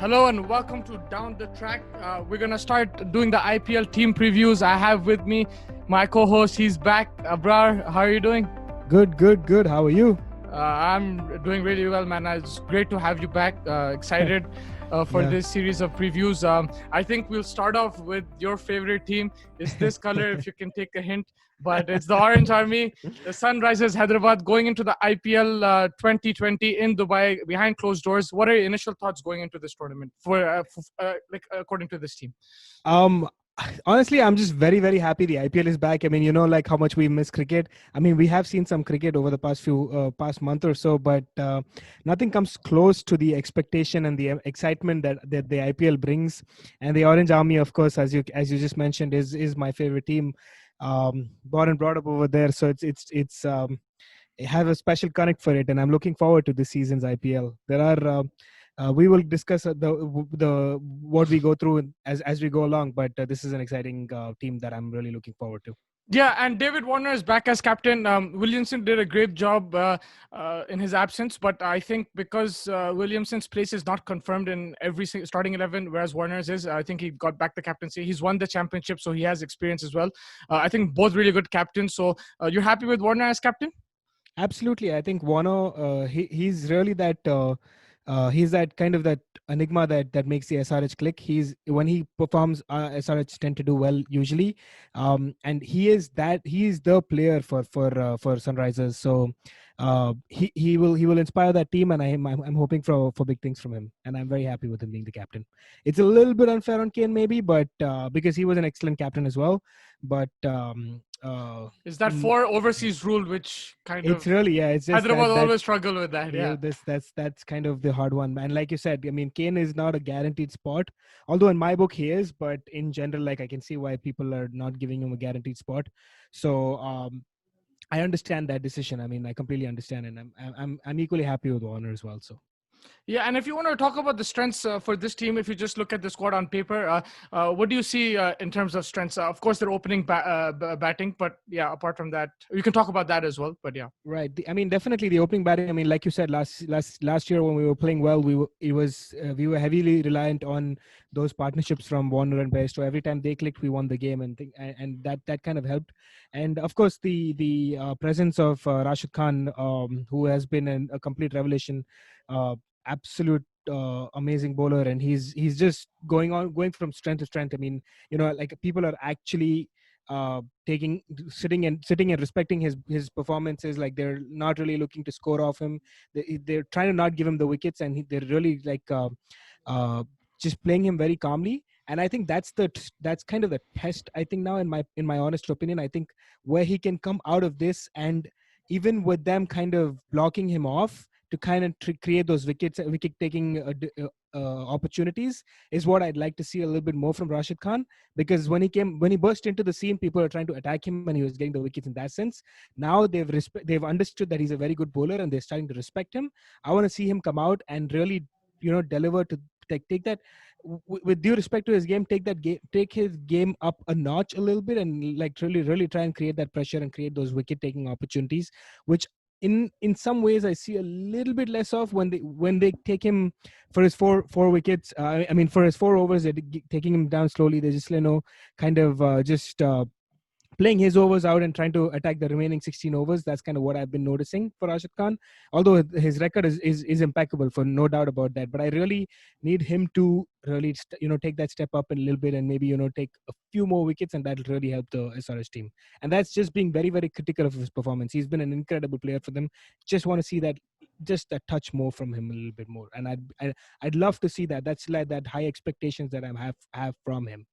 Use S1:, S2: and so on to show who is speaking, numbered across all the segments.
S1: Hello and welcome to Down the Track. We're going to start doing the IPL team previews. I have with me my co-host. He's back. Abrar, how are you doing?
S2: Good. How are you?
S1: I'm doing really well, man. It's great to have you back. Excited for this series of previews. I think we'll start off with your favorite team. It's this color, if you can take a hint. But it's the Orange Army, the Sunrisers Hyderabad, going into the IPL 2020 in Dubai behind closed doors. What are your initial thoughts going into this tournament according to this team?
S2: Um, Honestly, I'm just very happy the IPL is back. I mean, like how much we miss cricket. I mean, we have seen some cricket over the past month or so, but nothing comes close to the expectation and the excitement that the IPL brings. And the Orange Army, of course, as you just mentioned, is my favorite team. Born and brought up over there, so it's I have a special connect for it, and I'm looking forward to this season's IPL. There are we will discuss the what we go through as we go along, but this is an exciting team that I'm really looking forward to.
S1: Yeah, and David Warner is back as captain. Williamson did a great job in his absence, but I think because Williamson's place is not confirmed in every starting 11, whereas Warner's is, I think he got back the captaincy. He's won the championship, so he has experience as well. I think both really good captains. So you're happy with Warner as captain?
S2: Absolutely, I think Warner he's really that. He's that kind of that enigma that makes the SRH click. He's when he performs, SRH tend to do well usually, and he is the player for Sunrisers. So he will inspire that team, and I'm hoping for big things from him, and I'm very happy with him being the captain. It's a little bit unfair on Kane maybe, but because he was an excellent captain as well, but.
S1: Is that four overseas rule, which kind
S2: it's
S1: of
S2: really it's just
S1: Hyderabad
S2: that
S1: always struggle with that. Yeah.
S2: that's kind of the hard one, and like you said, I mean, Kane is not a guaranteed spot, although in my book he is, but in general, like, I can see why people are not giving him a guaranteed spot. So I understand that decision. I mean, I completely understand, and I'm equally happy with Warner as well. So
S1: Yeah, and if you want to talk about the strengths for this team, if you just look at the squad on paper, what do you see in terms of strengths? Of course, they're opening batting, but yeah, apart from that, you can talk about that as well. But yeah,
S2: right. I mean, definitely the opening batting. I mean, like you said, last year when we were playing well, we were heavily reliant on those partnerships from Warner and Bairstow. Every time they clicked, we won the game, and that kind of helped. And of course, the presence of Rashid Khan, who has been a complete revelation, absolute amazing bowler, and he's just going from strength to strength. I mean, like, people are actually taking sitting and respecting his performances. Like, they're not really looking to score off him. They're trying to not give him the wickets, and they're really like uh, just playing him very calmly. And I think that's kind of the test, I think, now, in my honest opinion. I think where he can come out of this, and even with them kind of blocking him off to kind of create those wicket taking opportunities, is what I'd like to see a little bit more from Rashid Khan. Because when he burst into the scene, people are trying to attack him, and he was getting the wickets in that sense. Now they've understood that he's a very good bowler, and they're starting to respect him. I want to see him come out and really, deliver to take that, with due respect to his game, take his game up a notch a little bit, and like really try and create that pressure and create those wicket taking opportunities, which in some ways I see a little bit less of when they take him for his four wickets. I mean, for his 4 overs, they're taking him down slowly. They're just, kind of just playing his overs out and trying to attack the remaining 16 overs. That's kind of what I've been noticing for Rashid Khan. Although his record is impeccable, for no doubt about that. But I really need him to really, take that step up a little bit, and maybe, take a few more wickets, and that'll really help the SRS team. And that's just being very, very critical of his performance. He's been an incredible player for them. Just want to see that, just a touch more from him, a little bit more. And I'd love to see that. That's like that high expectations that I have from him.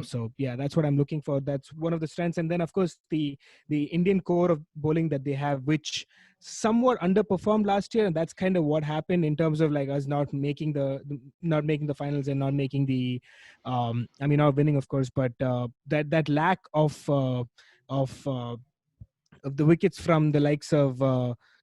S2: So yeah, that's what I'm looking for. That's one of the strengths. And then, of course, the Indian core of bowling that they have, which somewhat underperformed last year, and that's kind of what happened in terms of like us not making the finals, and not making the I mean, not winning, of course, but that lack of uh, of the wickets from the likes of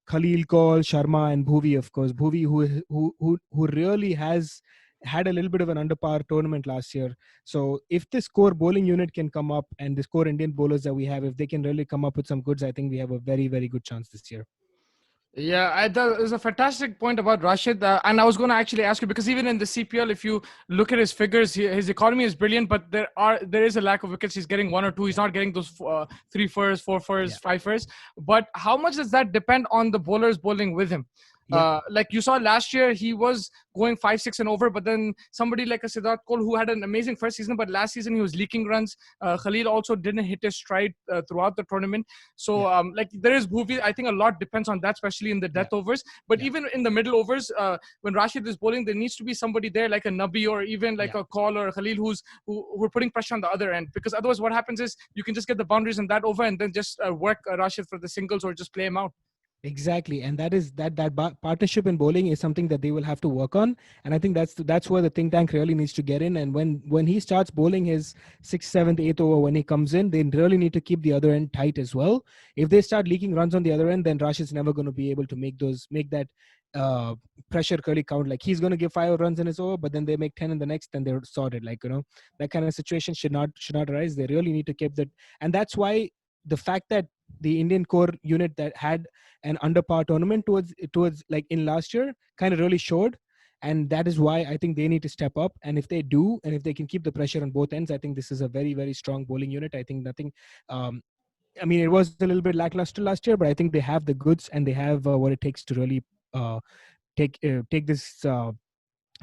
S2: Khalil Kaul, Sharma, and Bhuvi, of course. Bhuvi, who really has had a little bit of an underpower tournament last year. So if this core bowling unit can come up, and this core Indian bowlers that we have, if they can really come up with some goods, I think we have a very, very good chance this year.
S1: Yeah, that is a fantastic point about Rashid. And I was going to actually ask you because even in the CPL, if you look at his figures, his economy is brilliant, but there is a lack of wickets. He's getting one or two. He's
S2: Yeah,
S1: not getting those three first, four first,
S2: yeah,
S1: five first. But how much does that depend on the bowlers bowling with him?
S2: yeah,
S1: Like you saw last year, he was going 5, 6 and over, but then somebody like a Siddharth Cole who had an amazing first season, but last season he was leaking runs. Khalil also didn't hit his stride throughout the tournament. So,
S2: yeah,
S1: like there is Bhuvi. I think a lot depends on that, especially in the
S2: yeah,
S1: death overs. But
S2: yeah,
S1: even in the middle overs, when Rashid is bowling, there needs to be somebody there, like a Nabi or even like
S2: yeah.
S1: a Call or a Khalil, who are putting pressure on the other end. Because otherwise, what happens is you can just get the boundaries in that over and then just work Rashid for the singles or just play him out.
S2: Exactly, and that is partnership in bowling is something that they will have to work on, and I think that's where the think tank really needs to get in. And when he starts bowling his sixth, seventh, eighth over, when he comes in, they really need to keep the other end tight as well. If they start leaking runs on the other end, then Rush is never going to be able to make that uh, pressure curly count. Like he's going to give 5 runs in his over, but then they make 10 in the next, then they're sorted. Like that kind of situation should not arise. They really need to keep that, and that's why the fact that the Indian core unit that had an under par tournament towards like in last year kind of really showed, and that is why I think they need to step up. And if they do, and if they can keep the pressure on both ends, I think this is a very very strong bowling unit. I think nothing. um, I mean, it was a little bit lackluster last year, but I think they have the goods and they have what it takes to really uh, take this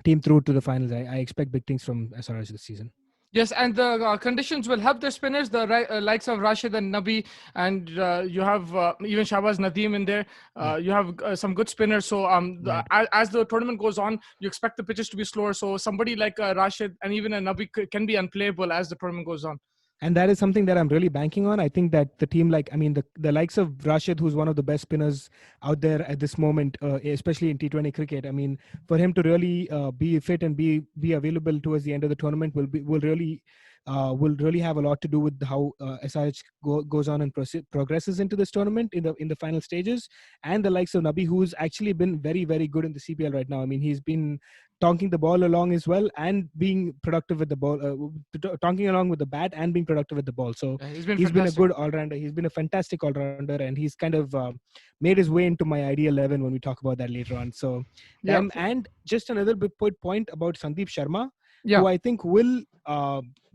S2: team through to the finals. I expect big things from SRH this season.
S1: Yes, and the conditions will help the spinners, the likes of Rashid and Nabi, and you have even Shahbaz Nadeem in there.
S2: Yeah,
S1: You have some good spinners. So
S2: right.
S1: as the tournament goes on, you expect the pitches to be slower. So somebody like Rashid and even a Nabi can be unplayable as the tournament goes on.
S2: And that is something that I'm really banking on. I think that the team, like, I mean, the likes of Rashid, who's one of the best spinners out there at this moment, especially in T20 cricket. I mean, for him to really be fit and be available towards the end of the tournament will really have a lot to do with how SRH goes on and progresses into this tournament in the final stages. And the likes of Nabi, who's actually been very very good in the CPL right now. I mean, he's been tonking the ball along as well and being productive with the ball, tonking along with the bat and being productive with the ball. So
S1: He's been
S2: he's been a
S1: fantastic.
S2: good all-rounder. He's been a fantastic all-rounder, and he's kind of made his way into my ideal 11 when we talk about that later on. So
S1: Yeah,
S2: and just another big point about Sandeep Sharma,
S1: yeah.
S2: who I think will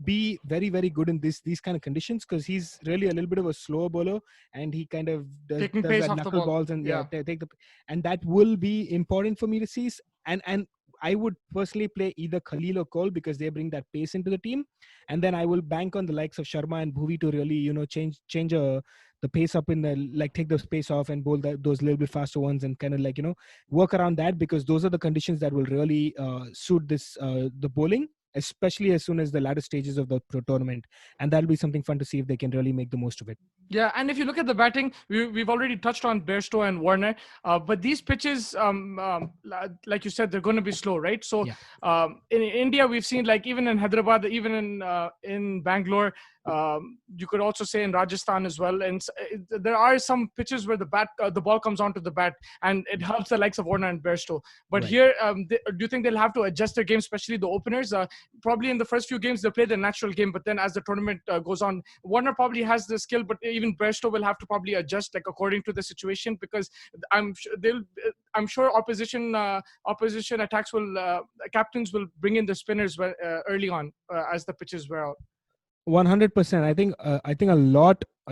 S2: be very very good in these kind of conditions, because he's really a little bit of a slower bowler, and he kind of does
S1: Taking
S2: does
S1: pace
S2: that
S1: off the
S2: knuckle
S1: ball.
S2: balls and yeah
S1: Yeah.
S2: take the, and that will be important for me to see. And I would personally play either Khalil or Cole because they bring that pace into the team, and then I will bank on the likes of Sharma and Bhuvi to really change the pace up in the, like, take the pace off and bowl those little bit faster ones, and kind of like work around that, because those are the conditions that will really suit this the bowling, especially as soon as the latter stages of the tournament, and that'll be something fun to see if they can really make the most of it.
S1: Yeah, and if you look at the batting, we've already touched on Bairstow and Warner, but these pitches, like you said, they're going to be slow, right? So
S2: Yeah,
S1: in India, we've seen, like, even in Hyderabad, even in Bangalore, you could also say in Rajasthan as well. And there are some pitches where the ball comes onto the bat, and it
S2: yeah,
S1: helps the likes of Warner and Bairstow. But
S2: right.
S1: here, do you think they'll have to adjust their game, especially the openers? Probably in the first few games they'll play the natural game, but then as the tournament goes on, Warner probably has the skill, but even Bairstow will have to probably adjust, like, according to the situation, because I'm sure opposition attacks will captains will bring in the spinners early on as the pitches wear out.
S2: 100%. I think a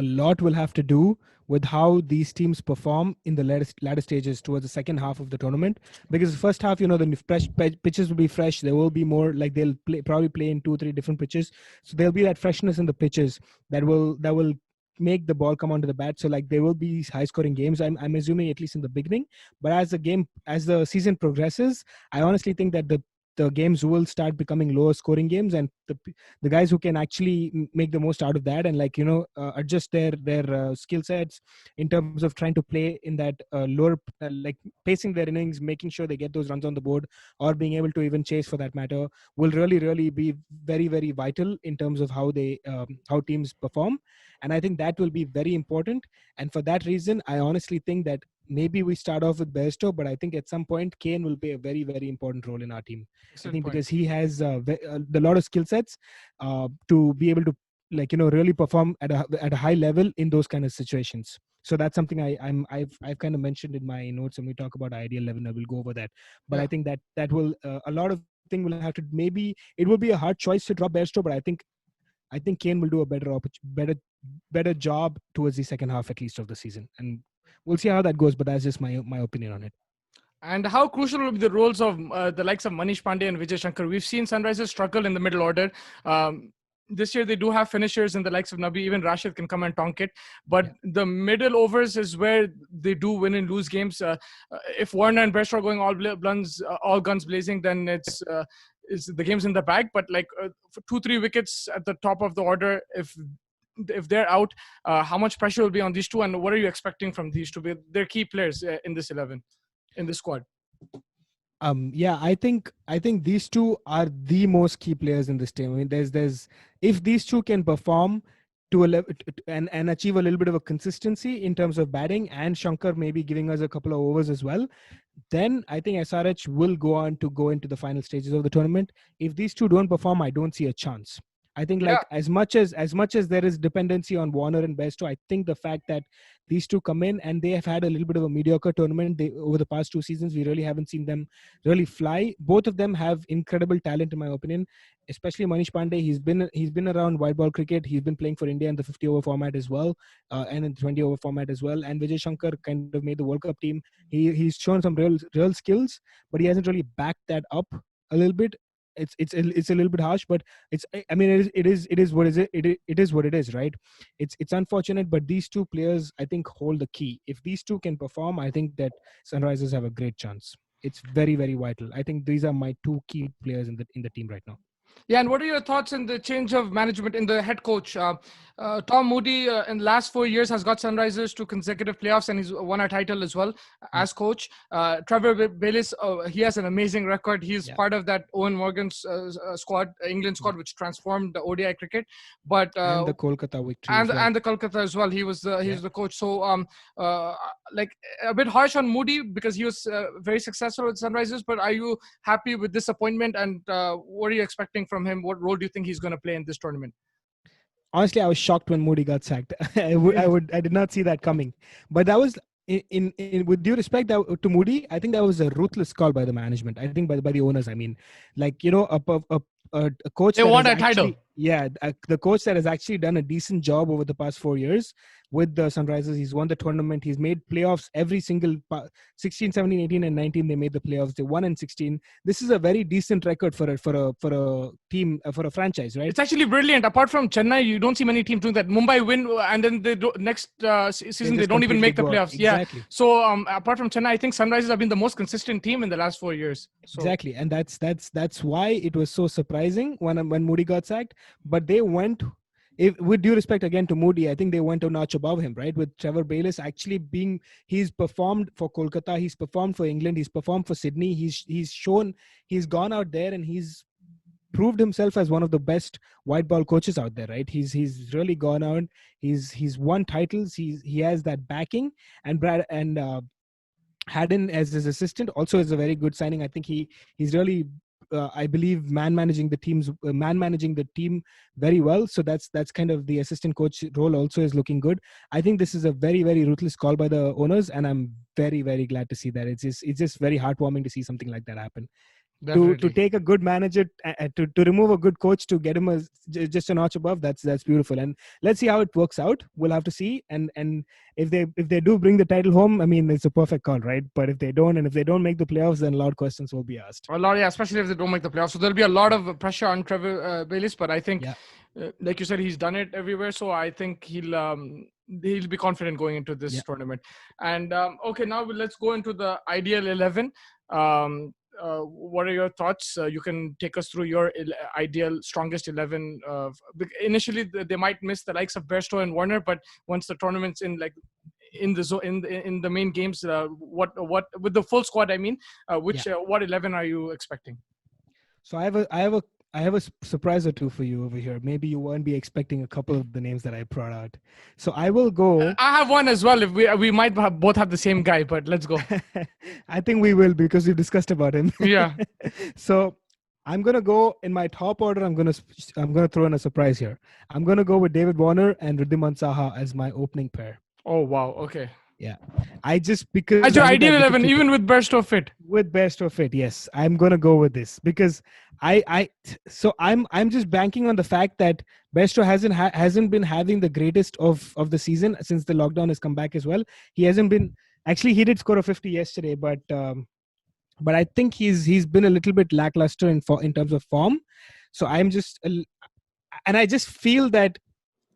S2: lot will have to do with how these teams perform in the latter stages towards the second half of the tournament, because the first half, the fresh pitches will be fresh. There will be more, like, they'll probably play in 2 3 different pitches, so there'll be that freshness in the pitches that will make the ball come onto the bat. So, like, there will be high scoring games, I'm assuming, at least in the beginning. But as the season progresses, I honestly think that the games will start becoming lower scoring games, and the guys who can actually make the most out of that, and, like, adjust their skill sets in terms of trying to play in that lower, like, pacing their innings, making sure they get those runs on the board, or being able to even chase for that matter, will really really be very very vital in terms of how teams perform. And I think that will be very important. And for that reason, I honestly think that maybe we start off with Besto, but I think at some point Kane will play a very very important role in our team. I
S1: Excellent
S2: think
S1: point.
S2: because he has a lot of skill sets to be able to, like, really perform at a high level in those kind of situations. So that's something I've kind of mentioned in my notes. When we talk about ideal 11, I will go over that. But I
S1: Yeah.
S2: think that will a lot of thing will have to, maybe it will be a hard choice to drop Bairstow, but I think Kane will do a better job towards the second half at least of the season, and we'll see how that goes. But that's just my opinion on it.
S1: And how crucial will be the roles of the likes of Manish Pandey and Vijay Shankar? We've seen Sunrisers struggle in the middle order. This year they do have finishers in the likes of Nabi. Even Rashid can come and tonk it. But
S2: Yeah.
S1: the middle overs is where they do win and lose games. If Warner and Best are going all guns blazing, then it's the game's in the bag. But like for 2-3 wickets at the top of the order, if they're out, how much pressure will be on these two, and what are you expecting from these two? They're key players in this 11, in this squad.
S2: Yeah, I think these two are the most key players in this team. I mean, there's if these two can perform to a level and achieve a little bit of a consistency in terms of batting, and Shankar maybe giving us a couple of overs as well, then I think SRH will go on to go into the final stages of the tournament. If these two don't perform, I don't see a chance. I think,
S1: Yeah.
S2: like, as much as there is dependency on Warner and Bairstow, I think the fact that these two come in and they have had a little bit of a mediocre tournament over the past 2 seasons, we really haven't seen them really fly. Both of them have incredible talent, in my opinion. Especially Manish Pandey, he's been around white ball cricket. He's been playing for India in the 50 over format as well, and in 20 over format as well. And Vijay Shankar kind of made the World Cup team. He's shown some real skills, but he hasn't really backed that up a little bit. It's a little bit harsh, but I mean, it is what is it is what it is, right? It's unfortunate, but these two players, I think, hold the key. If these two can perform, I think that Sunrisers have a great chance. It's very, very vital. I think these are my two key players in the team right now.
S1: Yeah, and what are your thoughts on the change of management in the head coach? Tom Moody, in the last 4 years, has got Sunrisers to consecutive playoffs, and he's won a title as well
S2: Yeah,
S1: as coach. Trevor Bayliss, he has an amazing record. He's
S2: yeah.
S1: part of that Owen Morgan's squad, England
S2: Yeah.
S1: squad, which transformed the ODI cricket. But
S2: And the Kolkata victory
S1: and
S2: as well.
S1: and the Kolkata as well.
S2: Yeah.
S1: He's the coach. So uh, like a bit harsh on Moody because he was very successful with Sunrisers. But are you happy with this appointment? And what are you expecting from him? What role do you think he's going to play in this tournament?
S2: Honestly, I was shocked when Moody got sacked. I did not see that coming. But that was in with due respect to Moody, I think that was a ruthless call by the management. I think by the owners. I mean, like, a coach
S1: They
S2: that
S1: want
S2: has
S1: a title.
S2: actually, yeah, the coach that has actually done a decent job over the past 4 years with the Sunrisers. He's won the tournament. He's made playoffs every single 16, 17, 18, and 19. They made the playoffs. They won in 16. This is a very decent record for a team, for a franchise, right?
S1: It's actually brilliant. Apart from Chennai, you don't see many teams doing that. Mumbai win, and then next
S2: They
S1: season they
S2: just
S1: don't even
S2: completely
S1: make the
S2: go out.
S1: playoffs. Yeah.
S2: Exactly.
S1: So apart from Chennai, I think Sunrisers have been the most consistent team in the last 4 years. So
S2: Exactly, and that's why it was so surprising when Moody got sacked. But they went, if, with due respect again to Moody, I think they went a notch above him, right? With Trevor Bayliss actually he's performed for Kolkata, he's performed for England, he's performed for Sydney. He's gone out there and he's proved himself as one of the best white ball coaches out there, right? He's really gone out. He's won titles. He has that backing, and Brad and Haddon as his assistant also is a very good signing. I think he's really, I believe, man managing the team very well. So that's kind of the assistant coach role also is looking good. I think this is a very, very ruthless call by the owners, and I'm very, very glad to see that. It's just very heartwarming to see something like that happen. To
S1: definitely.
S2: take a good manager, to remove a good coach to get him just a notch above, that's beautiful. And let's see how it works out. We'll have to see. And if they do bring the title home, I mean, it's a perfect call, right? But if they don't, and if they don't make the playoffs, then a lot of questions will be asked.
S1: A lot, yeah, especially if they don't make the playoffs. So there'll be a lot of pressure on Trevor Bayliss, but I think,
S2: Yeah.
S1: like you said, he's done it everywhere. So I think he'll be confident going into this
S2: Yeah.
S1: tournament. And okay, now let's go into the ideal 11. What are your thoughts? You can take us through your ideal strongest 11. Initially, they might miss the likes of Bairstow and Warner, but once the tournament's in, like in the main games, what with the full squad, I mean,
S2: Yeah.
S1: what 11 are you expecting?
S2: So I have a surprise or two for you over here. Maybe you won't be expecting a couple of the names that I brought out. So I will go.
S1: I have one as well. If we might both have the same guy, but let's go.
S2: I think we will, because we've discussed about him.
S1: Yeah.
S2: So I'm gonna go in my top order. I'm gonna throw in a surprise here. I'm gonna go with David Warner and Riddhiman Saha as my opening pair.
S1: Oh wow. Okay.
S2: Yeah, I just because
S1: As
S2: I
S1: your
S2: need that
S1: ideal
S2: wicket
S1: 11,
S2: keeper
S1: even with Bairstow fit.
S2: with best of it. Yes, I'm gonna go with this because I'm just banking on the fact that Besto hasn't been having the greatest of the season since the lockdown has come back as well. He hasn't been actually he did score a 50 yesterday, but I think he's been a little bit lackluster in terms of form. So and I just feel that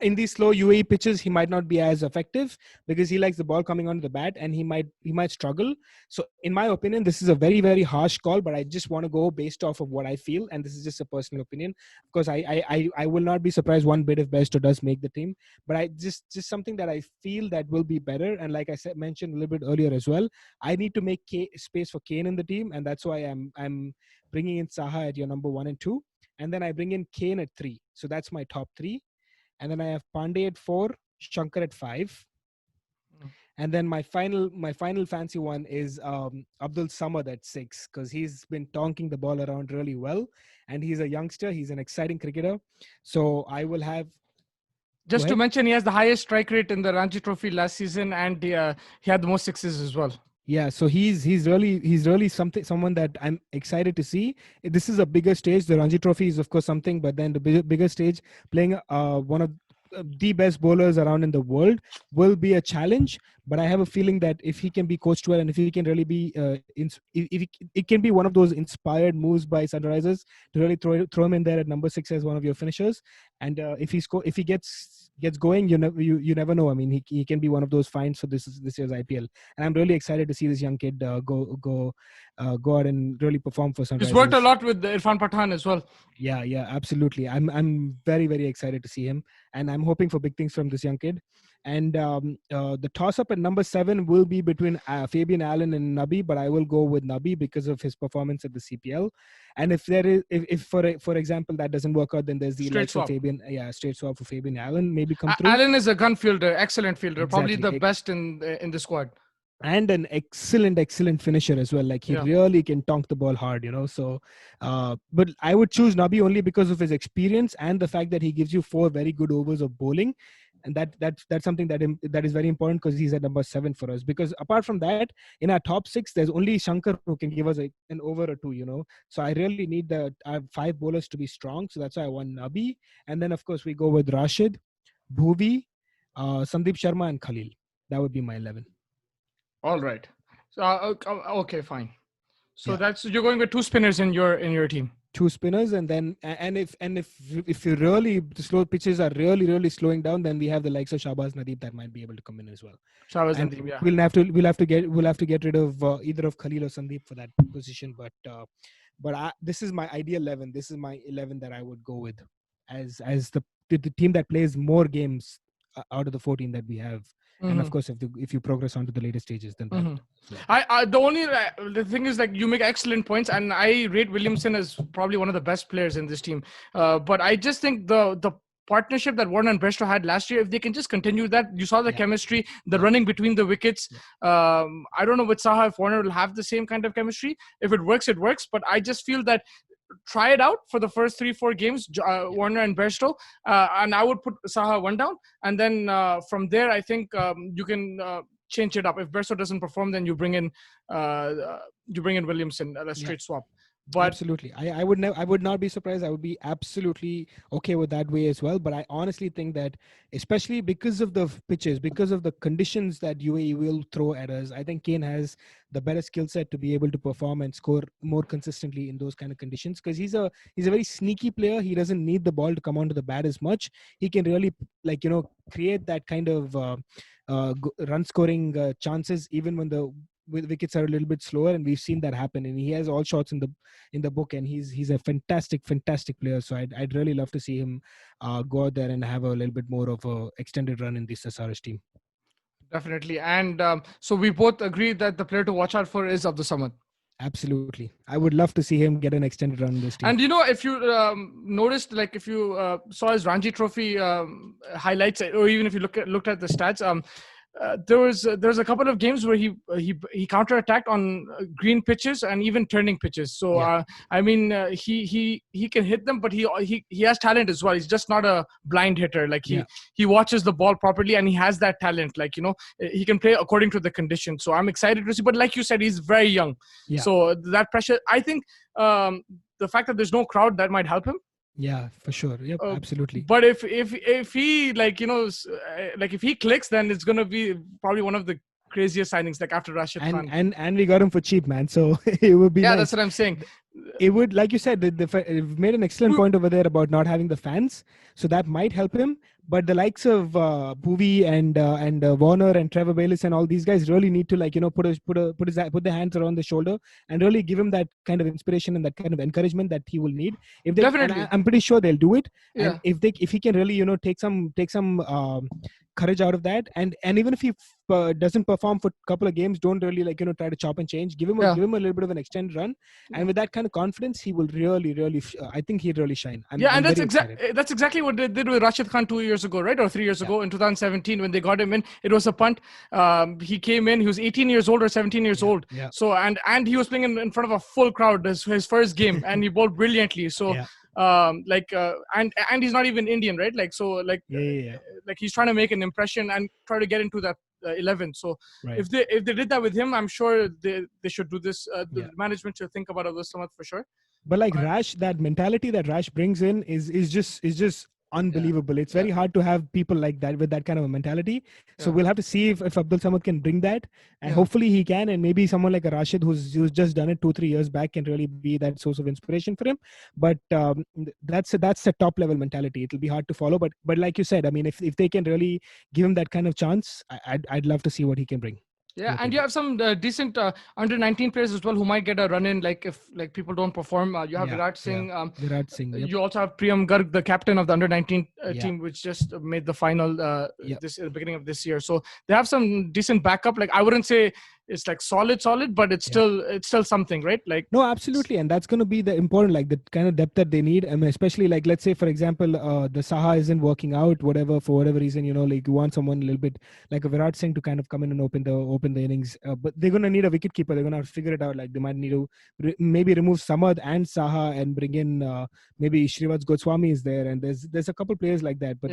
S2: in these slow UAE pitches, he might not be as effective because he likes the ball coming onto the bat, and he might struggle. So, in my opinion, this is a very harsh call, but I just want to go based off of what I feel, and this is just a personal opinion. Of course, I will not be surprised one bit if Besto does make the team, but I just something that I feel that will be better. And like I said, mentioned a little bit earlier as well, I need to make space for Kane in the team, and that's why I'm bringing in Saha at your number 1 and 2, and then I bring in Kane at 3. So that's my top three, and then I have Pandey at 4, Shankar at 5, and then my final fancy one is Abdul Samad at 6 because he's been tonking the ball around really well, and he's a youngster. He's an exciting cricketer, so I will have. Go
S1: Just to
S2: ahead.
S1: mention, he has the highest strike rate in the Ranji Trophy last season, and he had the most sixes as well.
S2: Yeah, so he's really someone that I'm excited to see. This is a bigger stage. The Ranji Trophy is of course something, but then the bigger stage, playing one of the best bowlers around in the world, will be a challenge. But I have a feeling that if he can be coached well, and if he can really be, it can be one of those inspired moves by Sunrisers to really throw him in there at number 6 as one of your finishers. And if he gets going, you never know. I mean, he can be one of those finds for this year's IPL, and I'm really excited to see this young kid go out and really perform for
S1: He's worked a
S2: Sunrisers.
S1: lot with Irfan Pathan as well.
S2: Yeah, absolutely. I'm very excited to see him, and I'm hoping for big things from this young kid. And the toss up at number 7 will be between Fabian Allen and Nabi, but I will go with Nabi because of his performance at the CPL. And if there is, if for example that doesn't work out, then there's the
S1: Straight
S2: likes of
S1: swap.
S2: Fabian, yeah, straight swap for Fabian Allen maybe come through.
S1: Allen is a gun fielder, excellent fielder, probably
S2: Exactly.
S1: the best in the squad.
S2: And an excellent finisher as well. Like he
S1: Yeah.
S2: really can tonk the ball hard, so but I would choose Nabi only because of his experience and the fact that he gives you 4 very good overs of bowling, and that's something that is very important because he's at number 7 for us. Because apart from that, in our top 6 there's only Shankar who can give us an over or two, so I really need the 5 bowlers to be strong. So that's why I want Nabi. And then of course we go with Rashid, Bhuvi, Sandeep Sharma, and Khalil. That would be my 11.
S1: All right. So okay, fine. So
S2: Yeah,
S1: that's you're going with two spinners in your team.
S2: 2 spinners, and then if you really the slow pitches are really slowing down, then we have the likes of Shahbaz Nadeem that might be able to come in as well.
S1: Shahbaz
S2: And
S1: Nadeem, yeah.
S2: we'll have to get rid of either of Khalil or Sandeep for that position. But this is my ideal 11. This is my 11 that I would go with as the team that plays more games out of the 14 that we have. And of
S1: Mhm.
S2: course, if you progress on to the later stages, then that
S1: Mhm.
S2: as well.
S1: The thing is, like, you make excellent points, and I rate Williamson as probably one of the best players in this team. But I just think the partnership that Warner and Bresto had last year, if they can just continue that, you saw the
S2: Yeah,
S1: chemistry, the
S2: yeah,
S1: running between the wickets.
S2: yeah,
S1: I don't know with Saha if Warner will have the same kind of chemistry. If it works, it works. But I just feel that try it out for the first 3-4 games,
S2: yeah,
S1: Warner and Bairstow, and I would put Saha one down, and then from there I think you can change it up. If Bairstow doesn't perform, then you bring in Williamson at a
S2: yeah.
S1: straight swap. But
S2: Absolutely. I would not be surprised. I would be absolutely okay with that way as well. But I honestly think that, especially because of the pitches, because of the conditions that UAE will throw at us, I think Kane has the better skill set to be able to perform and score more consistently in those kind of conditions. Because he's a very sneaky player. He doesn't need the ball to come onto the bat as much. He can really, like, create that kind of run scoring chances even when the wickets are a little bit slower, and we've seen that happen. And he has all shots in the book, and he's a fantastic player. So I'd really love to see him go out there and have a little bit more of a extended run in this SRS team.
S1: definitely, and so we both agree that the player to watch out for is Abdul Samad.
S2: Absolutely, I would love to see him get an extended run in this team.
S1: And if you noticed, like if you saw his Ranji Trophy highlights, or even if you looked at the stats, there was a couple of games where he counterattacked on green pitches and even turning pitches. So
S2: Yeah.
S1: I mean, he can hit them, but he has talent as well. He's just not a blind hitter. Like
S2: Yeah.
S1: he watches the ball properly, and he has that talent. Like, he can play according to the conditions. So I'm excited to see. But like you said, he's very young.
S2: Yeah.
S1: So that pressure, I think, the fact that there's no crowd, that might help him.
S2: Yeah, for sure. Yep, absolutely.
S1: But if he, like, like if he clicks, then it's gonna be probably one of the craziest signings, like after Rashid Khan.
S2: And we got him for cheap, man. So it would be
S1: yeah,
S2: nice.
S1: that's what I'm saying.
S2: It would, like you said, you've made an excellent point over there about not having the fans, so that might help him. But the likes of Bhuvi and Warner and Trevor Bayliss and all these guys really need to, like, put their hands around the shoulder and really give him that kind of inspiration and that kind of encouragement that he will need. If they,
S1: Definitely.
S2: and I'm pretty sure they'll do it.
S1: Yeah.
S2: And if he can really take some courage out of that, and even if he doesn't perform for a couple of games, don't really try to chop and change. Give him a little bit of an extended run, and with that kind of confidence, he will really I think he'd really shine. I'm
S1: that's exactly what they did with Rashid Khan 2 years ago, right? Or 3 years ago in 2017 when they got him in. It was a punt. He came in. He was 18 years old or 17 years old.
S2: Yeah.
S1: So and he was playing in front of a full crowd. His first game, and he bowled brilliantly. So. And he's not even Indian, right? Like, so, like, like he's trying to make an impression and try to get into that 11. So if they did that with him, I'm sure they should do this. The management should think about Abdul Samad for sure.
S2: But like Rash, that mentality that Rash brings in is just unbelievable. It's very hard to have people like that with that kind of a mentality. So we'll have to see if Abdul Samad can bring that, and hopefully he can. And maybe someone like a Rashid who's just done it 2-3 years back can really be that source of inspiration for him. But that's a top level mentality. It'll be hard to follow. But like you said, I mean, if they can really give him that kind of chance, I'd love to see what he can bring.
S1: Yeah, and you have some decent under 19 players as well who might get a run in. Like, if like people don't perform, you have Virat Singh.
S2: Virat Singh. Yep.
S1: You also have Priyam Garg, the captain of the under 19 team, which just made the final this at the beginning of this year. So they have some decent backup. Like, I wouldn't say it's like solid, but it's still something, right? Like,
S2: no, absolutely, and that's going to be the important, like the kind of depth that they need. I mean, especially like, let's say for example, the Saha isn't working out, for whatever reason, like you want someone a little bit like a Virat Singh to kind of come in and open the innings, but they're going to need a wicket keeper. They're going to have to figure it out. Like, they might need to maybe remove Samad and Saha and bring in maybe Shrivats Goswami is there, and there's a couple players like that. But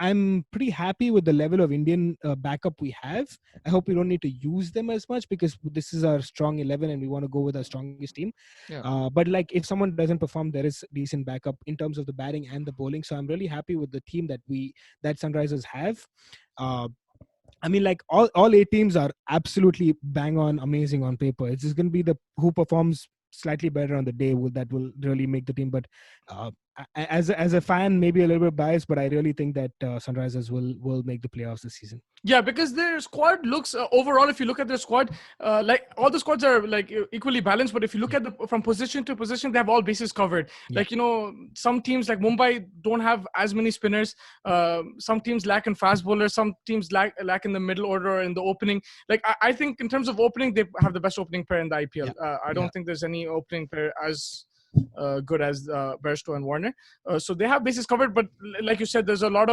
S2: I'm pretty happy with the level of Indian backup we have. I hope we don't need to use them as much because this is our strong 11 and we want to go with our strongest team. But like, if someone doesn't perform, there is decent backup in terms of the batting and the bowling. So I'm really happy with the team that Sunrisers have. I mean, like all 8 teams are absolutely bang on amazing on paper. It's just going to be the who performs slightly better on the day that will really make the team. But as a fan, maybe a little bit biased, but I really think that Sunrisers will make the playoffs this season.
S1: Yeah, because their squad looks overall, if you look at their squad, like all the squads are like equally balanced. But if you look at from position to position, they have all bases covered. Like, some teams like Mumbai don't have as many spinners. Some teams lack in fast bowlers. Some teams lack in the middle order or in the opening. Like, I think in terms of opening, they have the best opening pair in the IPL. I don't think there's any opening pair as good as Bairstow and Warner. So they have bases covered, but like you said, there's a lot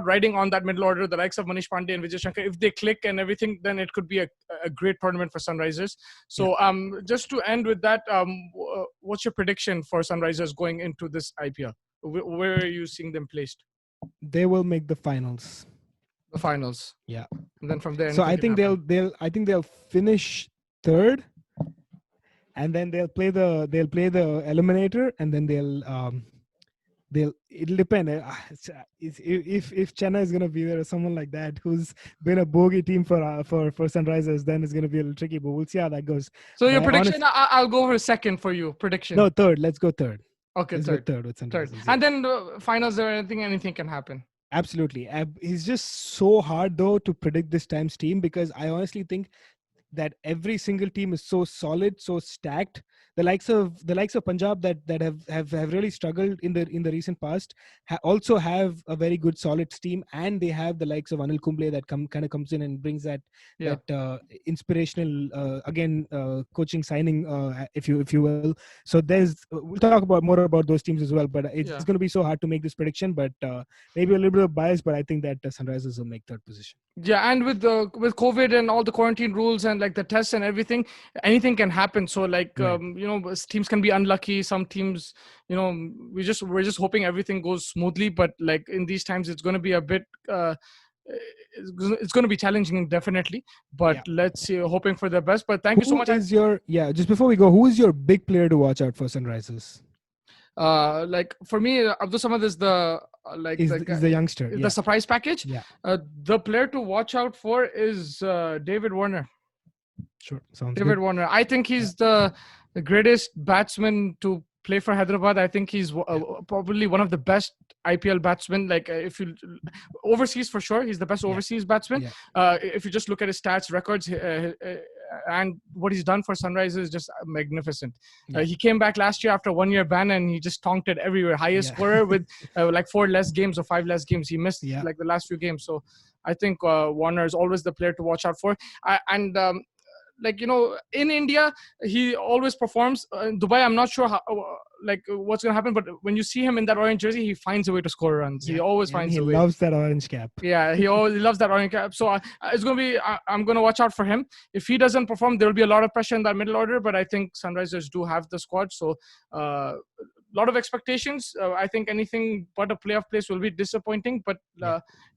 S1: riding on that middle order. The likes of Manish Pandey and Vijay Shankar, if they click and everything, then it could be a great tournament for Sunrisers. So just to end with that, what's your prediction for Sunrisers going into this IPL? Where are you seeing them placed?
S2: They will make the finals.
S1: The finals.
S2: Yeah.
S1: And then from there,
S2: so I think they'll finish third. And then they'll play the eliminator, and then it'll depend. If Chennai is gonna be there or someone like that who's been a bogey team for Sunrisers, then it's gonna be a little tricky. But we'll see how that goes.
S1: So your prediction, I'll go for second for you. Prediction.
S2: No, third. Let's go third.
S1: Okay,
S2: let's
S1: third.
S2: Go third with Sunrisers.
S1: Third. And then finals, anything can happen.
S2: Absolutely. It's just so hard though to predict this time's team, because I honestly think that every single team is so solid, so stacked. The likes of Punjab that have really struggled in the recent past also have a very good solid team, and they have the likes of Anil Kumble that kind of comes in and brings
S1: Yeah.
S2: that inspirational again coaching signing, if you will. So we'll talk about more about those teams as well. But it's
S1: Yeah.
S2: going to be so hard to make this prediction. But maybe a little bit of bias, but I think that Sunrisers will make third position.
S1: Yeah, and with COVID and all the quarantine rules and like the tests and everything, anything can happen. So like
S2: Right.
S1: teams can be unlucky. Some teams, we're just hoping everything goes smoothly. But like in these times, it's going to be a bit. It's going to be challenging, definitely. But
S2: Yeah.
S1: let's see, hoping for the best. But thank you so
S2: Who
S1: much.
S2: is your just before we go, who is your big player to watch out for Sunrisers?
S1: Like for me, Abdul Samad is the
S2: Is the youngster?
S1: the
S2: Yeah.
S1: surprise package.
S2: Yeah.
S1: The player to watch out for is David Warner.
S2: Sure. Sounds
S1: David
S2: good.
S1: Warner. I think
S2: Yeah.
S1: he's the greatest batsman to play for Hyderabad. I think he's probably one of the best IPL batsmen. Like if you overseas for sure, he's the best overseas batsman.
S2: Yeah.
S1: If you just look at his stats, records, and what he's done for Sunrisers is just magnificent.
S2: Yeah.
S1: He came back last year after a 1 year ban, and he just tonked it everywhere. Highest
S2: Yeah.
S1: scorer with like 4 less games or 5 less games. He missed
S2: Yeah.
S1: like the last few games. So I think Warner is always the player to watch out for. And like in India he always performs. In Dubai I'm not sure how what's gonna happen, but when you see him in that orange jersey, he finds a way to score runs. He always
S2: And
S1: finds
S2: he
S1: a way.
S2: loves that orange cap.
S1: Yeah, he always loves that orange cap. So it's gonna be I'm gonna watch out for him. If he doesn't perform, there will be a lot of pressure in that middle order, but I think Sunrisers do have the squad. So a lot of expectations. I think anything but a playoff place will be disappointing, but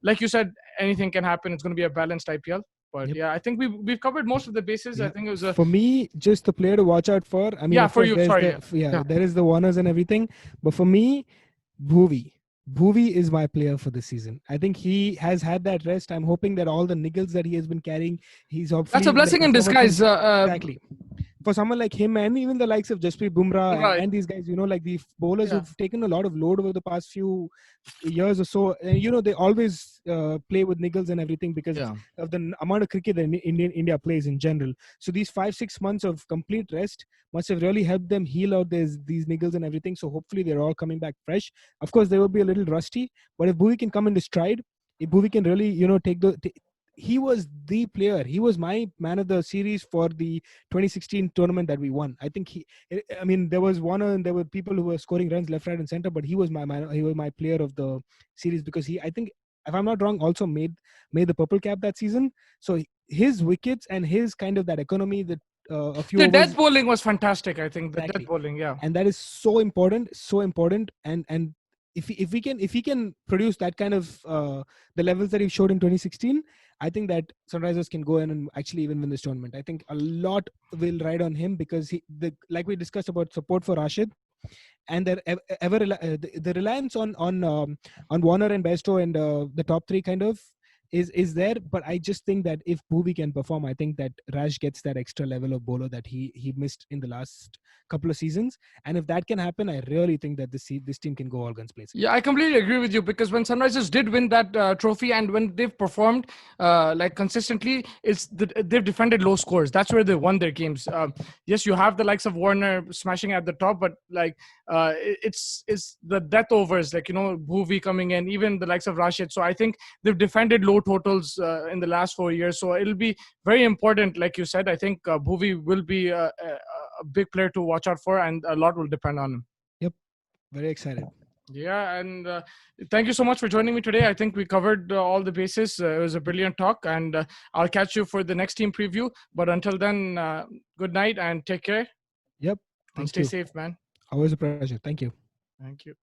S1: like you said, anything can happen. It's going to be a balanced IPL. But
S2: Yep.
S1: yeah, I think we've covered most of the bases. I think it was
S2: for me, just the player to watch out for. I mean,
S1: yeah,
S2: of
S1: for
S2: course,
S1: you.
S2: there's
S1: Sorry,
S2: there is the Warners and everything, but for me, Bhuvi. Bhuvi is my player for this season. I think he has had that rest. I'm hoping that all the niggles that he has been carrying, he's hopefully
S1: that's a blessing in disguise.
S2: Exactly. For someone like him and even the likes of Jasprit Bumrah
S1: Right.
S2: and these guys, like the bowlers who've taken a lot of load over the past few years or so, they always play with niggles and everything because of the amount of cricket that India plays in general. So these 5-6 months of complete rest must have really helped them heal out these niggles and everything. So hopefully they're all coming back fresh. Of course, they will be a little rusty, but if Bhuvi can come into stride, if Bhuvi can really, he was the player. He was my man of the series for the 2016 tournament that we won. I think there was one and there were people who were scoring runs left, right, and center, but he was my man. He was my player of the series because I think, if I'm not wrong, also made the purple cap that season. So his wickets and his kind of that economy that a few
S1: the
S2: overs,
S1: death bowling was fantastic. I think the
S2: exactly.
S1: death bowling,
S2: and that is so important, and if he can produce that kind of the levels that he showed in 2016, I think that Sunrisers can go in and actually even win this tournament. I think a lot will ride on him because like we discussed about support for Rashid, and the reliance on Warner and Bairstow and the top three kind of is there. But I just think that if Bhuvi can perform, I think that Raj gets that extra level of bowler that he missed in the last couple of seasons. And if that can happen, I really think that this team can go all guns blazing.
S1: Yeah, I completely agree with you because when Sunrisers did win that trophy and when they've performed like consistently, they've defended low scores. That's where they won their games. Yes, you have the likes of Warner smashing at the top, but like it's the death overs, like Bhuvi coming in, even the likes of Rashid. So I think they've defended low totals in the last 4 years. So it'll be very important, like you said. I think Bhuvi will be a big player to watch out for, and a lot will depend on him.
S2: Yep, very excited.
S1: Yeah, and thank you so much for joining me today. I think we covered all the bases. It was a brilliant talk, and I'll catch you for the next team preview. But until then, good night and take care.
S2: Yep,
S1: And stay safe, man.
S2: Always a pleasure. Thank you.
S1: Thank you.